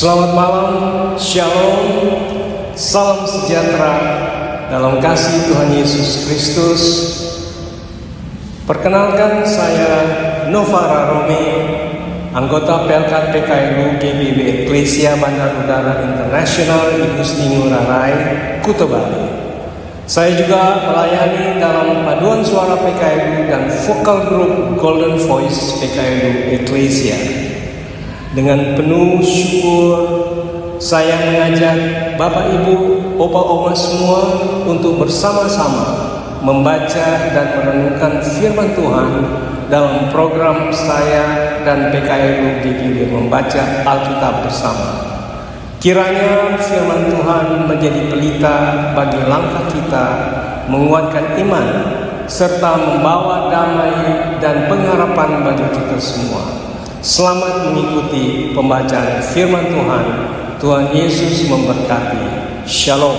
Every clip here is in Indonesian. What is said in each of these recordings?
Selamat malam, Shalom, salam sejahtera dalam kasih Tuhan Yesus Kristus. Perkenalkan, saya Novara Romi, anggota PLK PKLU GBB Eklesia Bandar Udara Internasional Igusti Ngurah Rai, Kuta Bali. Saya juga melayani dalam paduan suara PKLU dan vokal grup Golden Voice PKLU Eklesia. Dengan penuh syukur, saya mengajak Bapak Ibu, Opa Oma semua untuk bersama-sama membaca dan merenungkan firman Tuhan dalam program saya dan PKLU GBB membaca Alkitab bersama. Kiranya firman Tuhan menjadi pelita bagi langkah kita, menguatkan iman, serta membawa damai dan pengharapan bagi kita semua. Selamat mengikuti pembacaan firman Tuhan. Tuhan Yesus memberkati. Shalom.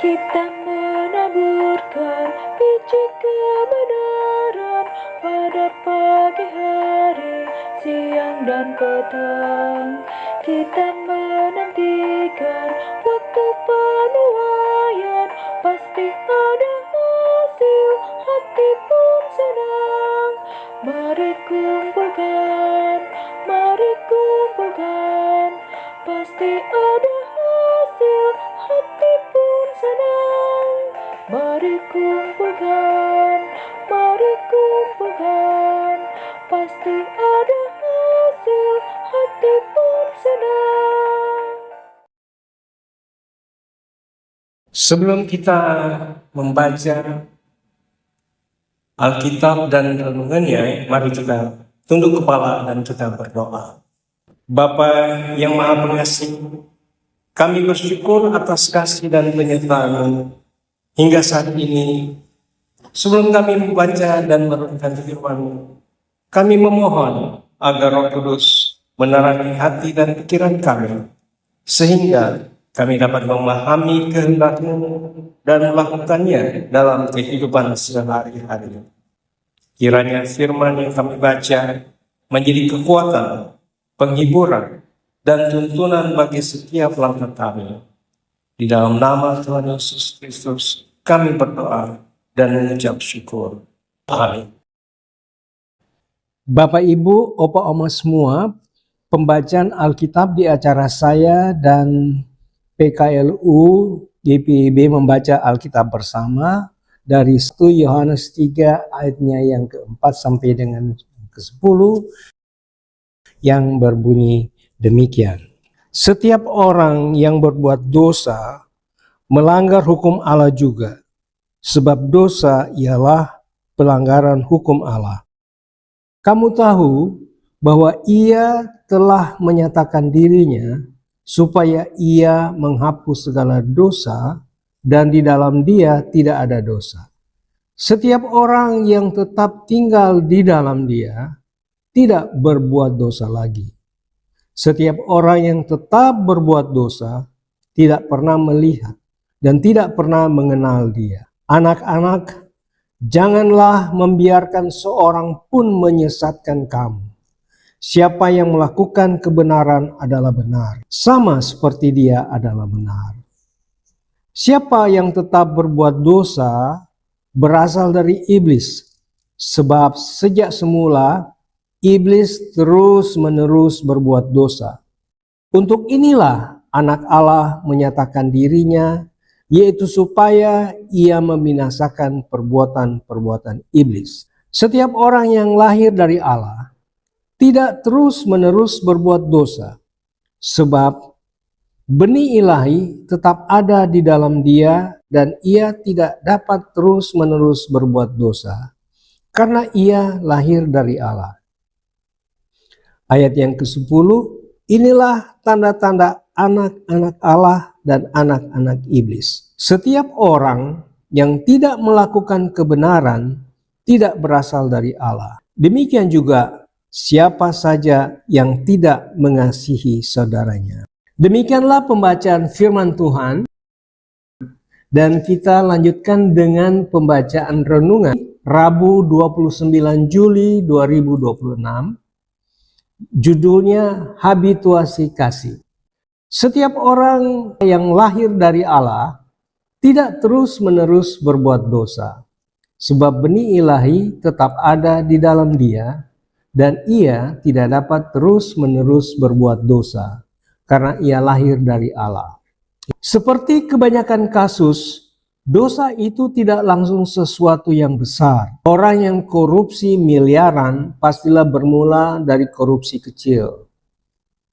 Kita menaburkan biji kebenaran pada pagi hari, siang dan petang. Kita menantikan waktu penuaian, pasti ada hasil, hati pun senang. Mari kumpulkan, pasti ada hasil, hati pun senang. Mari kumpulkan, pasti ada hasil, hati pun senang. Sebelum kita membaca Alkitab dan renungannya, mari kita tunduk kepala dan kita berdoa. Bapa yang Maha Pengasih, kami bersyukur atas kasih dan penyertaan hingga saat ini. Sebelum kami membaca dan merenungkan firman, kami memohon agar Roh Kudus menerangi hati dan pikiran kami, sehingga kami dapat memahami kehendak-Mu dan melakukannya dalam kehidupan sehari-hari. Kiranya firman yang kami baca menjadi kekuatan, penghiburan, dan tuntunan bagi setiap langkah kami. Di dalam nama Tuhan Yesus Kristus, kami berdoa dan mengucap syukur. Amin. Bapak, Ibu, Opa, Oma semua, pembacaan Alkitab di acara saya dan PKLU GPIB membaca Alkitab bersama dari 1 Yohanes 3 ayatnya yang keempat sampai dengan ke-10 yang berbunyi demikian. Setiap orang yang berbuat dosa melanggar hukum Allah juga, sebab dosa ialah pelanggaran hukum Allah. Kamu tahu bahwa Ia telah menyatakan dirinya supaya Ia menghapus segala dosa, dan di dalam Dia tidak ada dosa. Setiap orang yang tetap tinggal di dalam Dia tidak berbuat dosa lagi. Setiap orang yang tetap berbuat dosa tidak pernah melihat dan tidak pernah mengenal Dia. Anak-anak, janganlah membiarkan seorang pun menyesatkan kamu. Siapa yang melakukan kebenaran adalah benar, sama seperti Dia adalah benar. Siapa yang tetap berbuat dosa berasal dari iblis, sebab sejak semula iblis terus-menerus berbuat dosa. Untuk inilah anak Allah menyatakan dirinya, yaitu supaya ia membinasakan perbuatan-perbuatan iblis. Setiap orang yang lahir dari Allah tidak terus-menerus berbuat dosa, sebab benih ilahi tetap ada di dalam dia dan ia tidak dapat terus-menerus berbuat dosa, karena ia lahir dari Allah. Ayat yang ke-10, inilah tanda-tanda anak-anak Allah dan anak-anak iblis. Setiap orang yang tidak melakukan kebenaran tidak berasal dari Allah. Demikian juga siapa saja yang tidak mengasihi saudaranya. Demikianlah pembacaan firman Tuhan, dan kita lanjutkan dengan pembacaan renungan Rabu 29 Juli 2026. Judulnya habituasi kasih. Setiap orang yang lahir dari Allah tidak terus-menerus berbuat dosa, sebab benih ilahi tetap ada di dalam dia, dan ia tidak dapat terus-menerus berbuat dosa, karena ia lahir dari Allah. Seperti kebanyakan kasus, dosa itu tidak langsung sesuatu yang besar. Orang yang korupsi miliaran pastilah bermula dari korupsi kecil.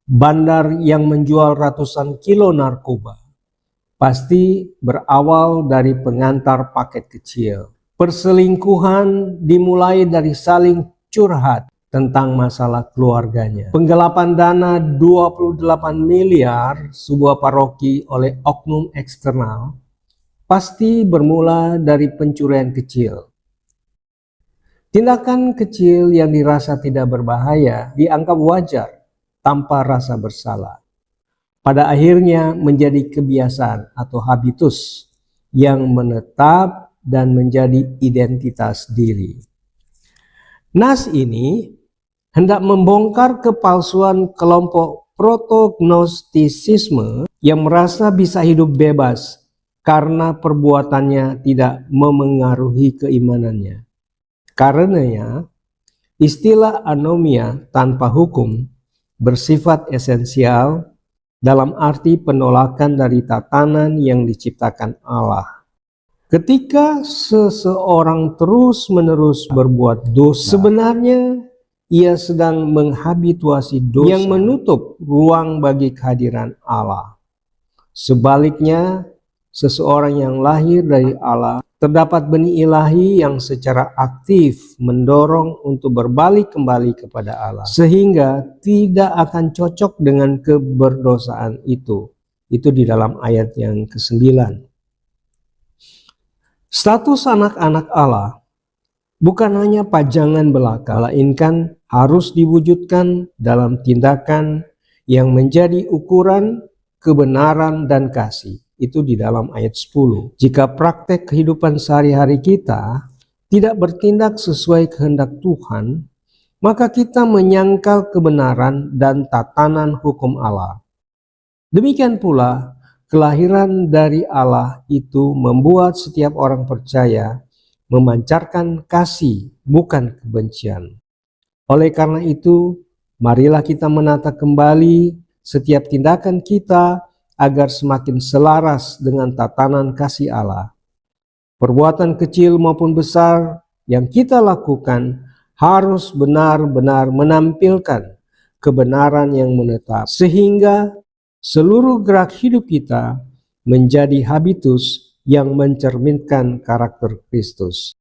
Bandar yang menjual ratusan kilo narkoba pasti berawal dari pengantar paket kecil. Perselingkuhan dimulai dari saling curhat tentang masalah keluarganya. Penggelapan dana 28 miliar sebuah paroki oleh oknum eksternal pasti bermula dari pencurian kecil. Tindakan kecil yang dirasa tidak berbahaya dianggap wajar tanpa rasa bersalah. Pada akhirnya menjadi kebiasaan atau habitus yang menetap dan menjadi identitas diri. Nas ini hendak membongkar kepalsuan kelompok protognostisisme yang merasa bisa hidup bebas karena perbuatannya tidak memengaruhi keimanannya. Karenanya, istilah anomia tanpa hukum bersifat esensial dalam arti penolakan dari tatanan yang diciptakan Allah. Ketika seseorang terus-menerus berbuat dosa, sebenarnya ia sedang menghabituasi dosa yang menutup ruang bagi kehadiran Allah. Sebaliknya, seseorang yang lahir dari Allah terdapat benih ilahi yang secara aktif mendorong untuk berbalik kembali kepada Allah, sehingga tidak akan cocok dengan keberdosaan itu. Itu di dalam ayat yang ke-9. Status anak-anak Allah bukan hanya pajangan belaka, melainkan harus diwujudkan dalam tindakan yang menjadi ukuran kebenaran dan kasih. Itu di dalam ayat 10. Jika praktek kehidupan sehari-hari kita tidak bertindak sesuai kehendak Tuhan, maka kita menyangkal kebenaran dan tatanan hukum Allah. Demikian pula, kelahiran dari Allah itu membuat setiap orang percaya memancarkan kasih, bukan kebencian. Oleh karena itu, marilah kita menata kembali setiap tindakan kita agar semakin selaras dengan tatanan kasih Allah. Perbuatan kecil maupun besar yang kita lakukan harus benar-benar menampilkan kebenaran yang menetap, sehingga seluruh gerak hidup kita menjadi habitus yang mencerminkan karakter Kristus.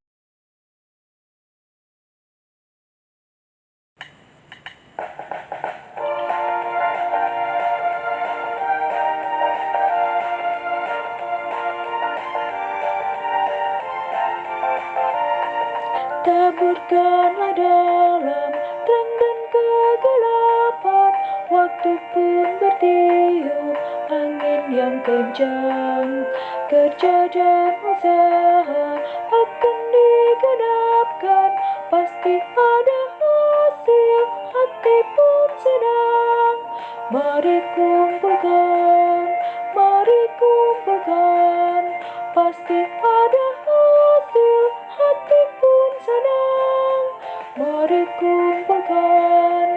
Taburkanlah dalam terang dan kegelapan, waktu pun bertiup angin yang kencang. Kerja dan usaha akan digenapkan, pasti ada hasil, hati pun Mari kumpulkan, mari kumpulkan, pasti ada hasil, hati pun senang. Mari kumpulkan,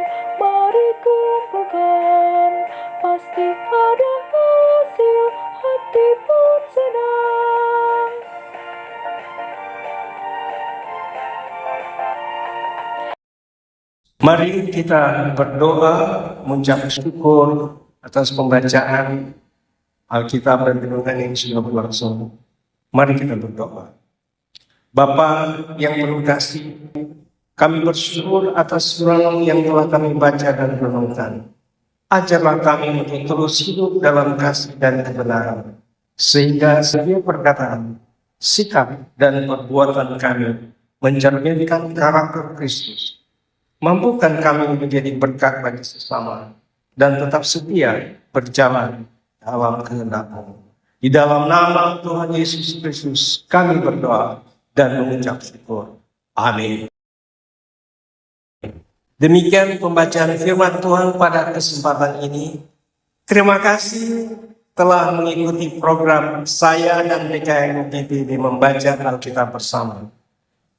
pasti ada hasil, hati pun senang. Mari kita berdoa mengucap syukur atas pembacaan Alkitab dan renungan yang sudah berlangsung. Mari kita berdoa. Bapa yang penuh kasih, kami bersyukur atas firman yang telah kami baca dan renungkan. Ajarlah kami untuk terus hidup dalam kasih dan kebenaran, sehingga setiap perkataan, sikap, dan perbuatan kami mencerminkan karakter Kristus. Mampukan kami menjadi berkat bagi sesama dan tetap setia berjalan dalam kehendak-Mu. Di dalam nama Tuhan Yesus Kristus kami berdoa dan mengucap syukur. Amin. Demikian pembacaan firman Tuhan pada kesempatan ini. Terima kasih telah mengikuti program saya dan PKN UPPB membaca Alkitab bersama.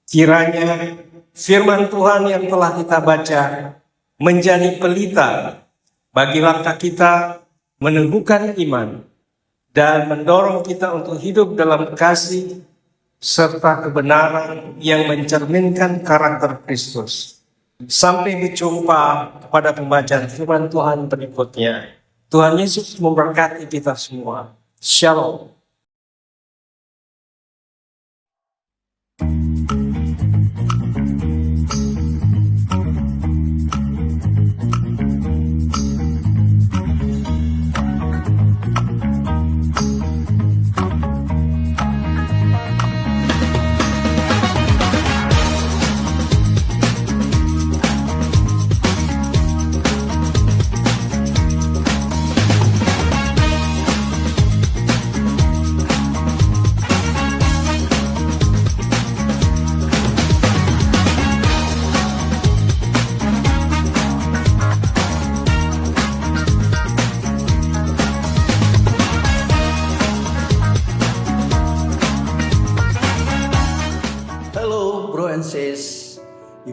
Kiranya firman Tuhan yang telah kita baca menjadi pelita bagi langkah kita meneguhkan iman dan mendorong kita untuk hidup dalam kasih serta kebenaran yang mencerminkan karakter Kristus. Sampai berjumpa pada pembacaan firman Tuhan berikutnya. Tuhan Yesus memberkati kita semua. Shalom.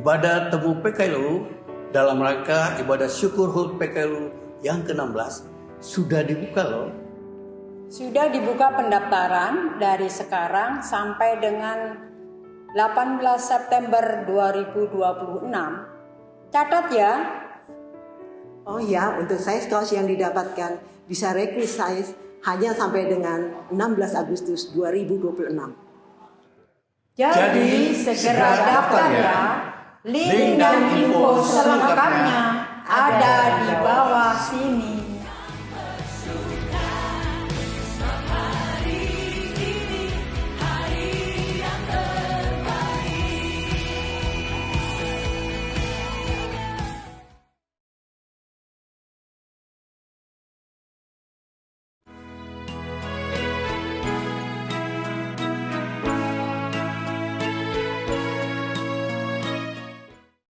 Ibadat Temu PKLU dalam rangka ibadat syukur HUT PKLU yang ke-16 sudah dibuka loh. Sudah dibuka pendaftaran dari sekarang sampai dengan 18 September 2026. Catat ya. Oh ya, untuk size kaos yang didapatkan bisa request size hanya sampai dengan 16 Agustus 2026. Jadi segera daftar ya. Link dan info selengkapnya ada di bawah sini.